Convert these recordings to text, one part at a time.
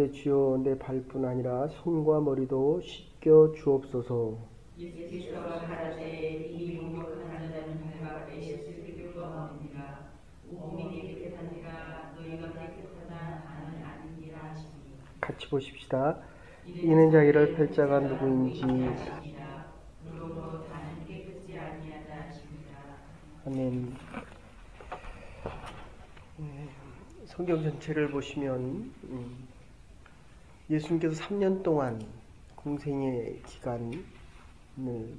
주여, 내 발뿐 아니라 손과 머리도 씻겨 주옵소서. 예수께서 가라사대 이 공격하는 자는 발과 애시스를 끌어내니라. 몸이 깨끗하니라. 너희가 깨끗하다 나는 아니니라 하시니. 같이 보십시다. 이는 자기를 펼자가 누구인지. 그러므로 다는 깨끗지 아니하다 하십니다. 아멘. 성경 전체를 보시면 예수님께서 3년 동안 공생의 기간을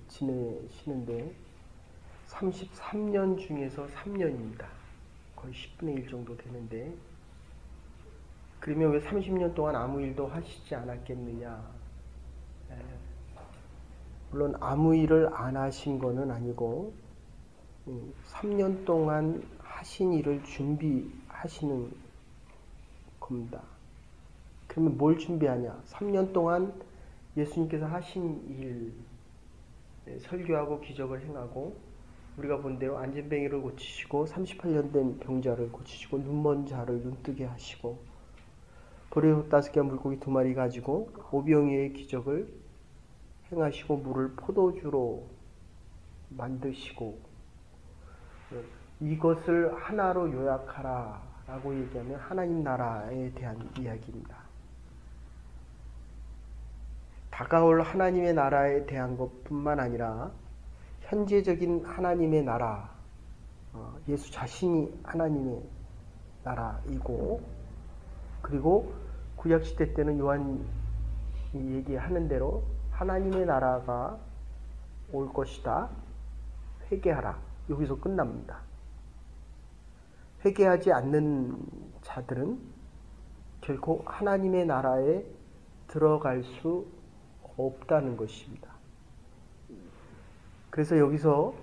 지내시는데 33년 중에서 3년입니다. 거의 10분의 1 정도 되는데, 그러면 왜 30년 동안 아무 일도 하시지 않았겠느냐? 물론 아무 일을 안 하신 거는 아니고 3년 동안 하신 일을 준비하시는 겁니다. 그러면 뭘 준비하냐? 3년 동안 예수님께서 하신 일, 설교하고 기적을 행하고, 우리가 본 대로 안진뱅이를 고치시고 38년 된 병자를 고치시고 눈먼 자를 눈뜨게 하시고 보리옷 5개 물고기 2마리 가지고 오병이어의 기적을 행하시고 물을 포도주로 만드시고, 이것을 하나로 요약하라 라고 얘기하면 하나님 나라에 대한 이야기입니다. 다가올 하나님의 나라에 대한 것뿐만 아니라 현재적인 하나님의 나라, 예수 자신이 하나님의 나라이고, 그리고 구약시대 때는 요한이 얘기하는 대로 하나님의 나라가 올 것이다. 회개하라. 여기서 끝납니다. 회개하지 않는 자들은 결코 하나님의 나라에 들어갈 수 없다는 것입니다. 그래서 여기서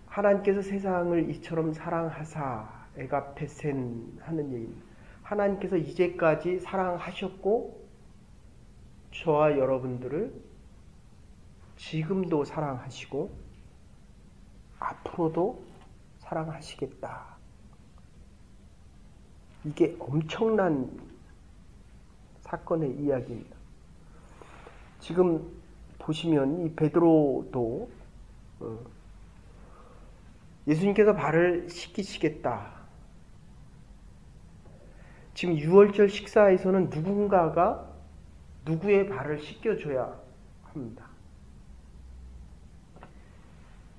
하나님께서 세상을 이처럼 사랑하사 에가페센 하는 얘기입니다. 하나님께서 이제까지 사랑하셨고 저와 여러분들을 지금도 사랑하시고 앞으로도 사랑하시겠다. 이게 엄청난 사건의 이야기입니다. 지금 보시면 이 베드로도 예수님께서 발을 씻기시겠다. 지금 유월절 식사에서는 누군가가 누구의 발을 씻겨줘야 합니다.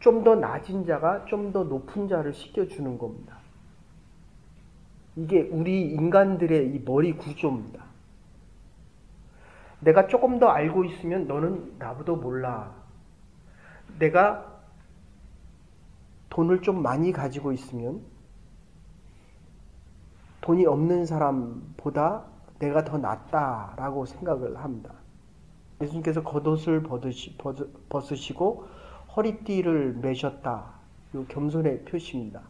좀 더 낮은 자가 좀 더 높은 자를 씻겨주는 겁니다. 이게 우리 인간들의 이 머리 구조입니다. 내가 조금 더 알고 있으면 너는 나보다 몰라. 내가 돈을 좀 많이 가지고 있으면 돈이 없는 사람보다 내가 더 낫다라고 생각을 합니다. 예수님께서 겉옷을 벗으시고 허리띠를 매셨다. 이 겸손의 표시입니다.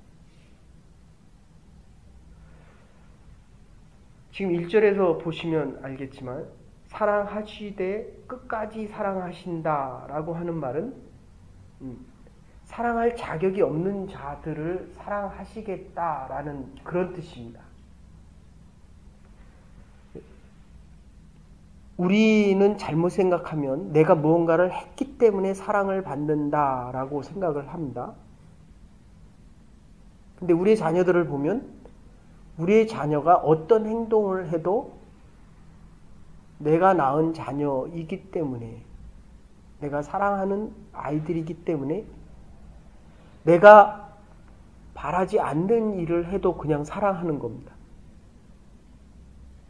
지금 1절에서 보시면 알겠지만 사랑하시되 끝까지 사랑하신다라고 하는 말은 사랑할 자격이 없는 자들을 사랑하시겠다라는 그런 뜻입니다. 우리는 잘못 생각하면 내가 무언가를 했기 때문에 사랑을 받는다라고 생각을 합니다. 근데 우리의 자녀들을 보면 우리의 자녀가 어떤 행동을 해도 내가 낳은 자녀이기 때문에, 내가 사랑하는 아이들이기 때문에 내가 바라지 않는 일을 해도 그냥 사랑하는 겁니다.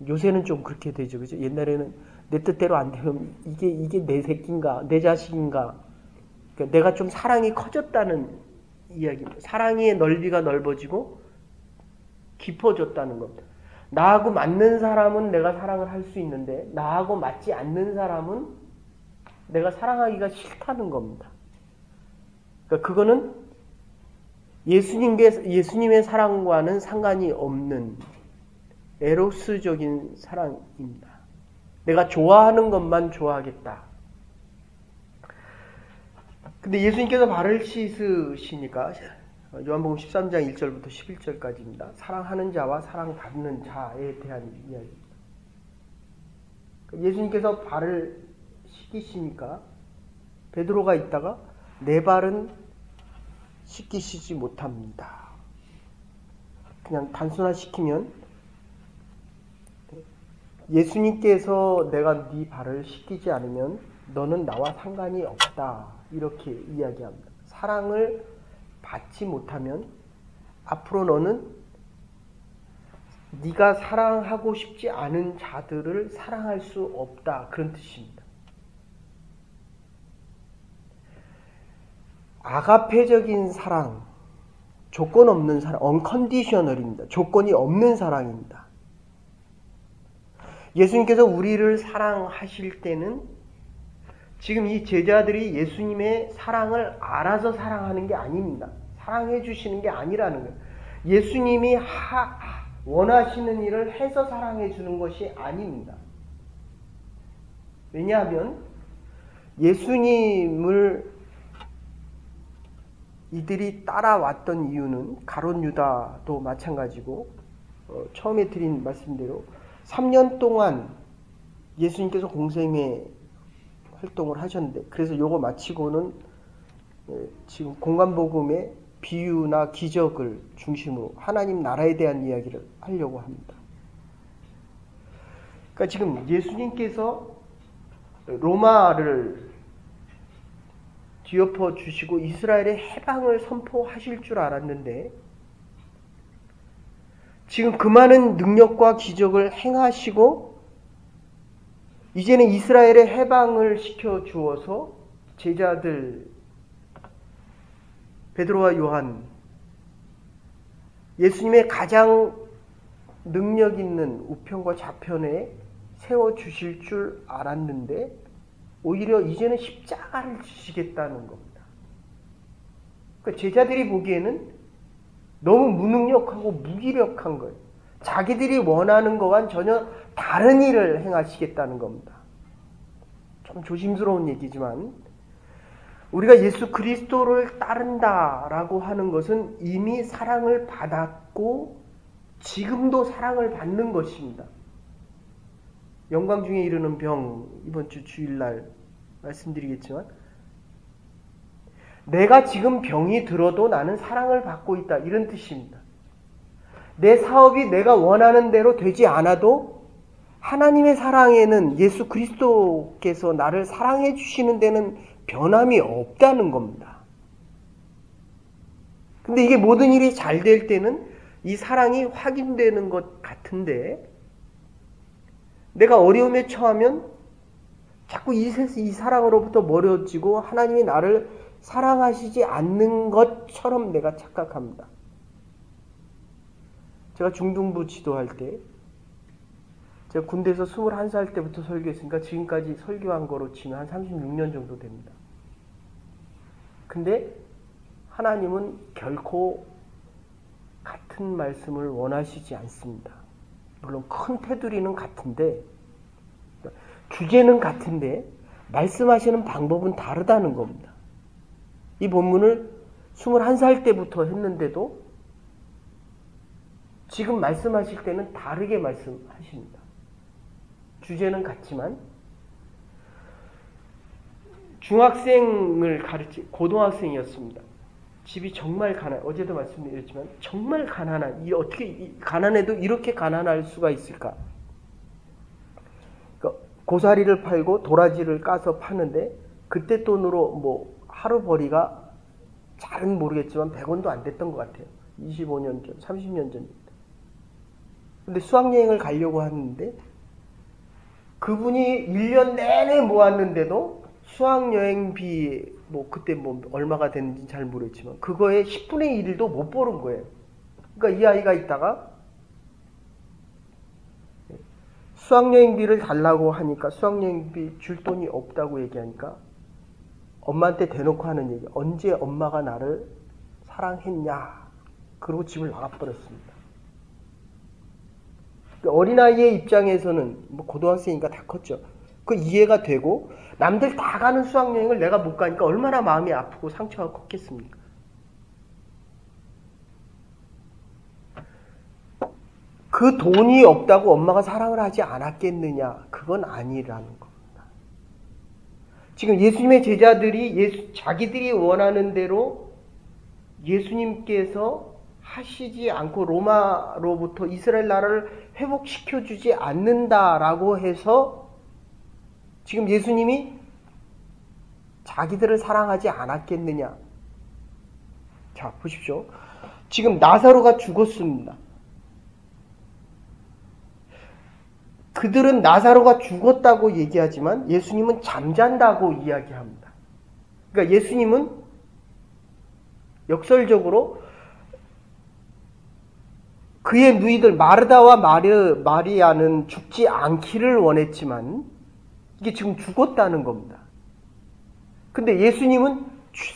요새는 좀 그렇게 되죠. 그죠? 옛날에는 내 뜻대로 안 되면 이게 내 새끼인가, 내 자식인가. 그러니까 내가 좀 사랑이 커졌다는 이야기입니다. 사랑의 넓이가 넓어지고 깊어졌다는 겁니다. 나하고 맞는 사람은 내가 사랑을 할 수 있는데 나하고 맞지 않는 사람은 내가 사랑하기가 싫다는 겁니다. 그러니까 그거는 예수님의 사랑과는 상관이 없는 에로스적인 사랑입니다. 내가 좋아하는 것만 좋아하겠다. 근데 예수님께서 발을 씻으시니까 요한복음 13장 1절부터 11절까지입니다. 사랑하는 자와 사랑받는 자에 대한 이야기입니다. 예수님께서 발을 씻기시니까 베드로가 있다가 내 발은 씻기시지 못합니다. 그냥 단순화시키면 예수님께서 내가 네 발을 씻기지 않으면 너는 나와 상관이 없다. 이렇게 이야기합니다. 사랑을 받지 못하면 앞으로 너는 네가 사랑하고 싶지 않은 자들을 사랑할 수 없다. 그런 뜻입니다. 아가페적인 사랑, 조건 없는 사랑, unconditional입니다. 조건이 없는 사랑입니다. 예수님께서 우리를 사랑하실 때는 지금 이 제자들이 예수님의 사랑을 알아서 사랑하는 게 아닙니다. 사랑해 주시는 게 아니라는 거예요. 예수님이 원하시는 일을 해서 사랑해 주는 것이 아닙니다. 왜냐하면 예수님을 이들이 따라왔던 이유는 가룟 유다도 마찬가지고 처음에 드린 말씀대로 3년 동안 예수님께서 공생애 활동을 하셨는데 그래서 요거 마치고는 지금 공간복음의 비유나 기적을 중심으로 하나님 나라에 대한 이야기를 하려고 합니다. 그러니까 지금 예수님께서 로마를 뒤엎어 주시고 이스라엘의 해방을 선포하실 줄 알았는데 지금 그 많은 능력과 기적을 행하시고 이제는 이스라엘의 해방을 시켜 주어서 제자들 베드로와 요한 예수님의 가장 능력 있는 우편과 좌편에 세워 주실 줄 알았는데 오히려 이제는 십자가를 지시겠다는 겁니다. 그러니까 제자들이 보기에는 너무 무능력하고 무기력한 거예요. 자기들이 원하는 것과는 전혀 다른 일을 행하시겠다는 겁니다. 좀 조심스러운 얘기지만 우리가 예수 그리스도를 따른다라고 하는 것은 이미 사랑을 받았고 지금도 사랑을 받는 것입니다. 영광 중에 이르는 병 이번 주 주일날 말씀드리겠지만 내가 지금 병이 들어도 나는 사랑을 받고 있다 이런 뜻입니다. 내 사업이 내가 원하는 대로 되지 않아도 하나님의 사랑에는 예수 그리스도께서 나를 사랑해 주시는 데는 변함이 없다는 겁니다. 근데 이게 모든 일이 잘 될 때는 이 사랑이 확인되는 것 같은데 내가 어려움에 처하면 자꾸 이 사랑으로부터 멀어지고 하나님이 나를 사랑하시지 않는 것처럼 내가 착각합니다. 제가 중등부 지도할 때 제가 군대에서 21살 때부터 설교했으니까 지금까지 설교한 거로 치면 한 36년 정도 됩니다. 근데 하나님은 결코 같은 말씀을 원하시지 않습니다. 물론 큰 테두리는 같은데 주제는 같은데 말씀하시는 방법은 다르다는 겁니다. 이 본문을 21살 때부터 했는데도 지금 말씀하실 때는 다르게 말씀하십니다. 주제는 같지만 중학생을 고등학생이었습니다. 집이 정말 어제도 말씀드렸지만 정말 가난한, 어떻게 가난해도 이렇게 가난할 수가 있을까? 그러니까 고사리를 팔고 도라지를 까서 파는데 그때 돈으로 뭐 하루벌이가 잘은 모르겠지만 100원도 안 됐던 것 같아요. 25년 전, 30년 전입니다. 근데 수학여행을 가려고 하는데 그분이 1년 내내 모았는데도 수학여행비 뭐 그때 뭐 얼마가 됐는지 잘 모르겠지만 그거에 10분의 1도 못 버는 거예요. 그러니까 이 아이가 있다가 수학여행비를 달라고 하니까 수학여행비 줄 돈이 없다고 얘기하니까 엄마한테 대놓고 하는 얘기, 언제 엄마가 나를 사랑했냐? 그러고 집을 나가버렸습니다. 어린아이의 입장에서는 뭐 고등학생이니까 다 컸죠. 그 이해가 되고 남들 다 가는 수학여행을 내가 못 가니까 얼마나 마음이 아프고 상처가 컸겠습니까? 그 돈이 없다고 엄마가 사랑을 하지 않았겠느냐? 그건 아니라는 겁니다. 지금 예수님의 제자들이 자기들이 원하는 대로 예수님께서 하시지 않고 로마로부터 이스라엘 나라를 회복시켜주지 않는다라고 해서 지금 예수님이 자기들을 사랑하지 않았겠느냐. 자, 보십시오. 지금 나사로가 죽었습니다. 그들은 나사로가 죽었다고 얘기하지만 예수님은 잠잔다고 이야기합니다. 그러니까 예수님은 역설적으로 그의 누이들 마르다와 마리아는 죽지 않기를 원했지만 이게 지금 죽었다는 겁니다. 근데 예수님은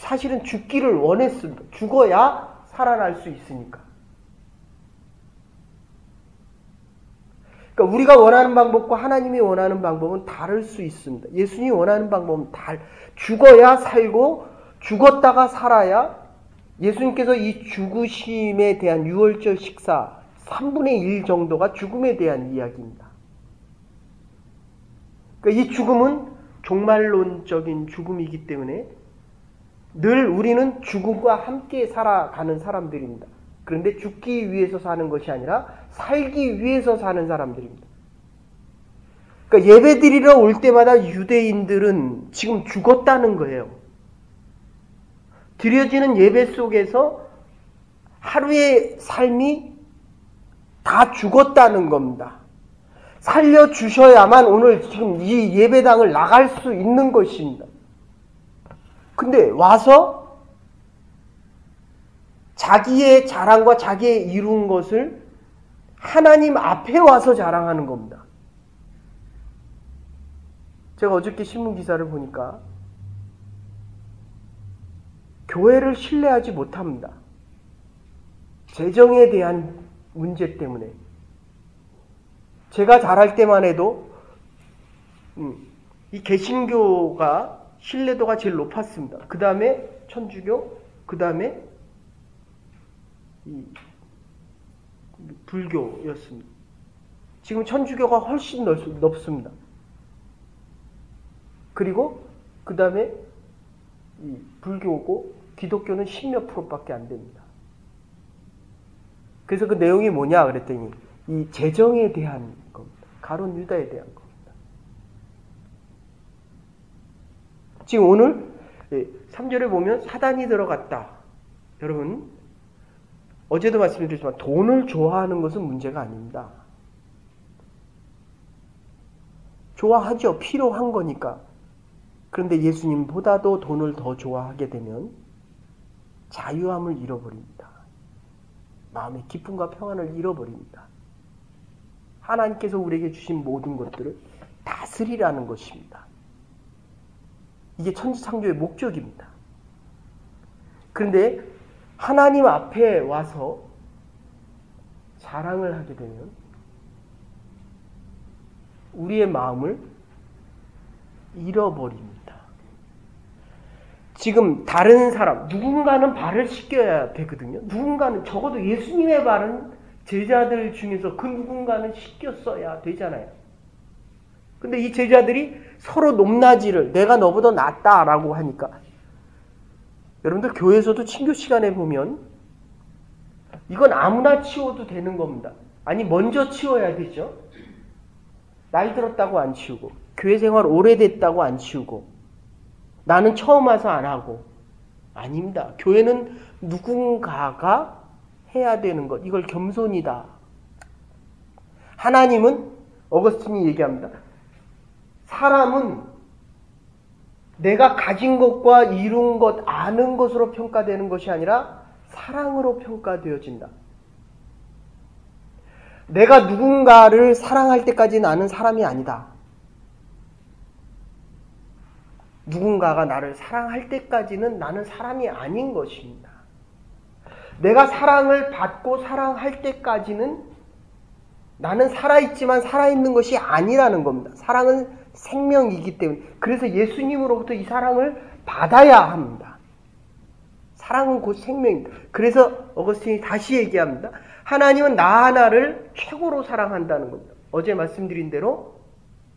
사실은 죽기를 원했습니다. 죽어야 살아날 수 있으니까. 그러니까 우리가 원하는 방법과 하나님이 원하는 방법은 다를 수 있습니다. 예수님이 원하는 방법은 죽어야 살고 죽었다가 살아야 예수님께서 이 죽으심에 대한 유월절 식사 3분의 1 정도가 죽음에 대한 이야기입니다. 그러니까 이 죽음은 종말론적인 죽음이기 때문에 늘 우리는 죽음과 함께 살아가는 사람들입니다. 그런데 죽기 위해서 사는 것이 아니라 살기 위해서 사는 사람들입니다. 그러니까 예배드리러 올 때마다 유대인들은 지금 죽었다는 거예요. 드려지는 예배 속에서 하루의 삶이 다 죽었다는 겁니다. 살려주셔야만 오늘 지금 이 예배당을 나갈 수 있는 것입니다. 근데 와서 자기의 자랑과 자기의 이룬 것을 하나님 앞에 와서 자랑하는 겁니다. 제가 어저께 신문 기사를 보니까 교회를 신뢰하지 못합니다. 재정에 대한 문제 때문에. 제가 자랄 때만 해도 이 개신교가 신뢰도가 제일 높았습니다. 그 다음에 천주교, 그 다음에 이 불교였습니다. 지금 천주교가 훨씬 높습니다. 그리고 그 다음에 이 불교고 기독교는 10몇 %밖에 안 됩니다. 그래서 그 내용이 뭐냐 그랬더니 이 재정에 대한 겁니다. 가룟 유다에 대한 겁니다. 지금 오늘 3절에 보면 사단이 들어갔다. 여러분 어제도 말씀드렸지만 돈을 좋아하는 것은 문제가 아닙니다. 좋아하죠. 필요한 거니까. 그런데 예수님보다도 돈을 더 좋아하게 되면 자유함을 잃어버립니다. 마음의 기쁨과 평안을 잃어버립니다. 하나님께서 우리에게 주신 모든 것들을 다스리라는 것입니다. 이게 천지창조의 목적입니다. 그런데 하나님 앞에 와서 자랑을 하게 되면 우리의 마음을 잃어버립니다. 지금 다른 사람, 누군가는 발을 씻겨야 되거든요. 누군가는 적어도 예수님의 발은 제자들 중에서 그 누군가는 씻겼어야 되잖아요. 근데 이 제자들이 서로 높낮이를 내가 너보다 낫다라고 하니까 여러분들 교회에서도 친교 시간에 보면 이건 아무나 치워도 되는 겁니다. 아니 먼저 치워야 되죠. 나이 들었다고 안 치우고 교회 생활 오래됐다고 안 치우고 나는 처음 와서 안 하고 아닙니다. 교회는 누군가가 해야 되는 것. 이걸 겸손이다. 하나님은 어거스틴이 얘기합니다. 사람은 내가 가진 것과 이룬 것, 아는 것으로 평가되는 것이 아니라 사랑으로 평가되어진다. 내가 누군가를 사랑할 때까지 나는 사람이 아니다. 누군가가 나를 사랑할 때까지는 나는 사람이 아닌 것입니다. 내가 사랑을 받고 사랑할 때까지는 나는 살아있지만 살아있는 것이 아니라는 겁니다. 사랑은 생명이기 때문에. 그래서 예수님으로부터 이 사랑을 받아야 합니다. 사랑은 곧 생명입니다. 그래서 어거스틴이 다시 얘기합니다. 하나님은 나 하나를 최고로 사랑한다는 겁니다. 어제 말씀드린 대로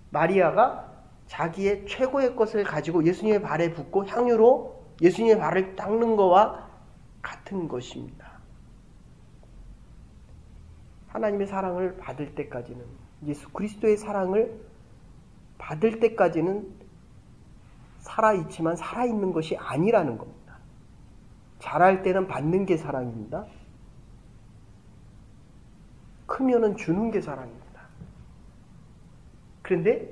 마리아가 자기의 최고의 것을 가지고 예수님의 발에 붓고 향유로 예수님의 발을 닦는 것과 같은 것입니다. 하나님의 사랑을 받을 때까지는, 예수 그리스도의 사랑을 받을 때까지는 살아있지만 살아있는 것이 아니라는 겁니다. 자랄 때는 받는 게 사랑입니다. 크면은 주는 게 사랑입니다. 그런데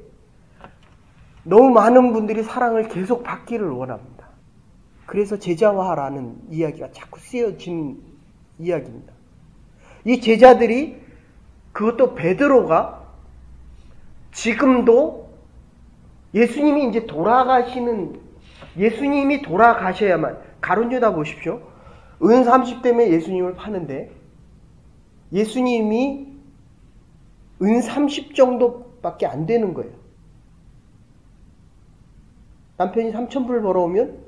너무 많은 분들이 사랑을 계속 받기를 원합니다. 그래서 제자화라는 이야기가 자꾸 쓰여진 이야기입니다. 이 제자들이, 그것도 베드로가 지금도 예수님이 이제 예수님이 돌아가셔야만, 가룟 유다 보십시오. 은 30대면 예수님을 파는데 예수님이 은 30 정도밖에 안 되는 거예요. 남편이 3,000불 벌어오면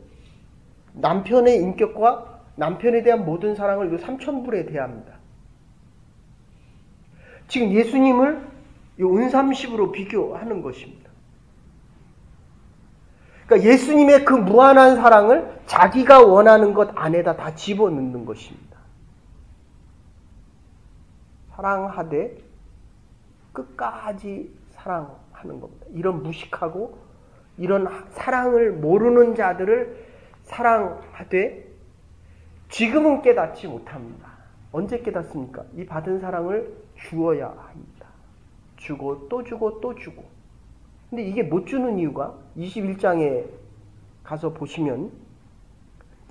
남편의 인격과 남편에 대한 모든 사랑을 이 3,000불에 대합니다. 지금 예수님을 이 은 30으로 비교하는 것입니다. 그러니까 예수님의 그 무한한 사랑을 자기가 원하는 것 안에다 다 집어넣는 것입니다. 사랑하되 끝까지 사랑하는 겁니다. 이런 무식하고 이런 사랑을 모르는 자들을 사랑하되 지금은 깨닫지 못합니다. 언제 깨닫습니까? 이 받은 사랑을 주어야 합니다. 주고 또 주고 또 주고. 근데 이게 못 주는 이유가 21장에 가서 보시면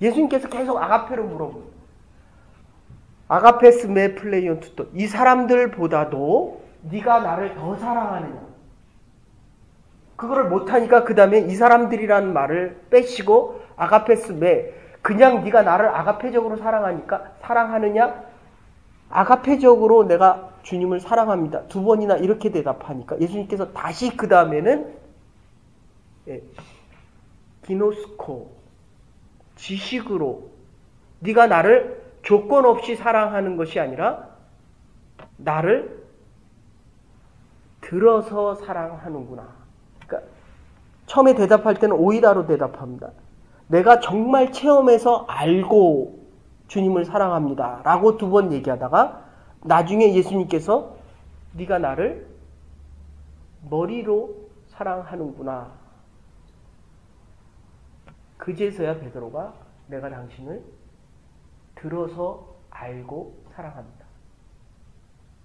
예수님께서 계속 아가페로 물어봅니다. 아가페스 메 플레이온 투토. 이 사람들보다도 네가 나를 더 사랑하느냐. 그거를 못하니까 그 다음에 이 사람들이라는 말을 빼시고 아가페스 메, 그냥 네가 나를 아가페적으로 사랑하니까 사랑하느냐? 아가페적으로 내가 주님을 사랑합니다. 두 번이나 이렇게 대답하니까 예수님께서 다시 그 다음에는 기노스코, 지식으로 네가 나를 조건 없이 사랑하는 것이 아니라 나를 들어서 사랑하는구나. 그러니까 처음에 대답할 때는 오이다로 대답합니다. 내가 정말 체험해서 알고 주님을 사랑합니다. 라고 두 번 얘기하다가 나중에 예수님께서 네가 나를 머리로 사랑하는구나. 그제서야 베드로가 내가 당신을 들어서 알고 사랑합니다.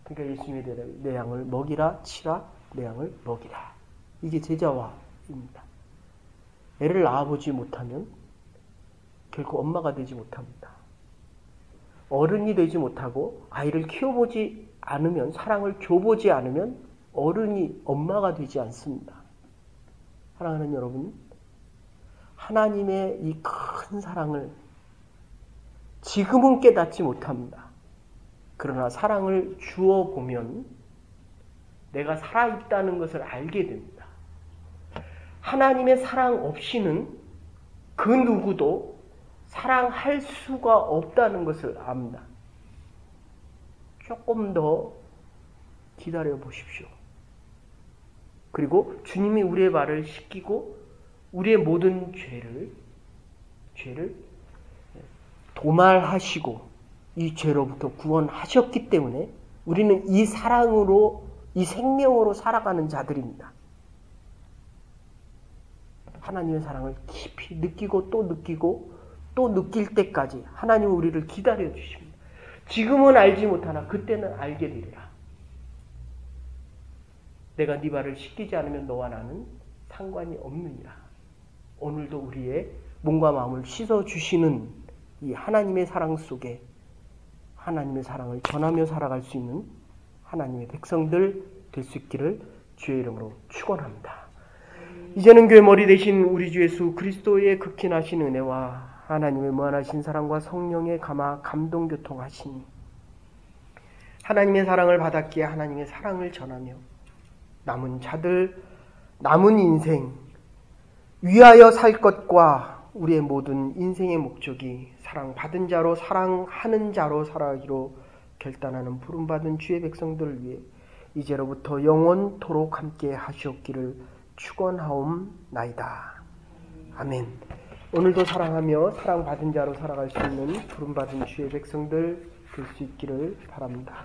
그러니까 예수님의 대답이 내 양을 먹이라 치라 내 양을 먹이라. 이게 제자화입니다. 애를 낳아보지 못하면 결코 엄마가 되지 못합니다. 어른이 되지 못하고 아이를 키워보지 않으면, 사랑을 줘보지 않으면 어른이 엄마가 되지 않습니다. 사랑하는 여러분, 하나님의 이 큰 사랑을 지금은 깨닫지 못합니다. 그러나 사랑을 주어보면 내가 살아있다는 것을 알게 됩니다. 하나님의 사랑 없이는 그 누구도 사랑할 수가 없다는 것을 압니다. 조금 더 기다려 보십시오. 그리고 주님이 우리의 발을 씻기고 우리의 모든 죄를 도말하시고 이 죄로부터 구원하셨기 때문에 우리는 이 사랑으로, 이 생명으로 살아가는 자들입니다. 하나님의 사랑을 깊이 느끼고 또 느끼고 또 느낄 때까지 하나님은 우리를 기다려 주십니다. 지금은 알지 못하나 그때는 알게 되리라. 내가 네 발을 씻기지 않으면 너와 나는 상관이 없느니라. 오늘도 우리의 몸과 마음을 씻어주시는 이 하나님의 사랑 속에 하나님의 사랑을 전하며 살아갈 수 있는 하나님의 백성들 될 수 있기를 주의 이름으로 축원합니다. 이제는 교회 머리 되신 우리 주 예수 그리스도의 극진하신 은혜와 하나님의 무한하신 사랑과 성령의 감동 교통하시니 하나님의 사랑을 받았기에 하나님의 사랑을 전하며 남은 자들, 남은 인생 위하여 살 것과 우리의 모든 인생의 목적이 사랑받은 자로 사랑하는 자로 살아가기로 결단하는 부름받은 주의 백성들을 위해 이제로부터 영원토록 함께 하시옵기를 축원하옵나이다. 아멘. 오늘도 사랑하며 사랑받은 자로 살아갈 수 있는 부름받은 주의 백성들 될 수 있기를 바랍니다.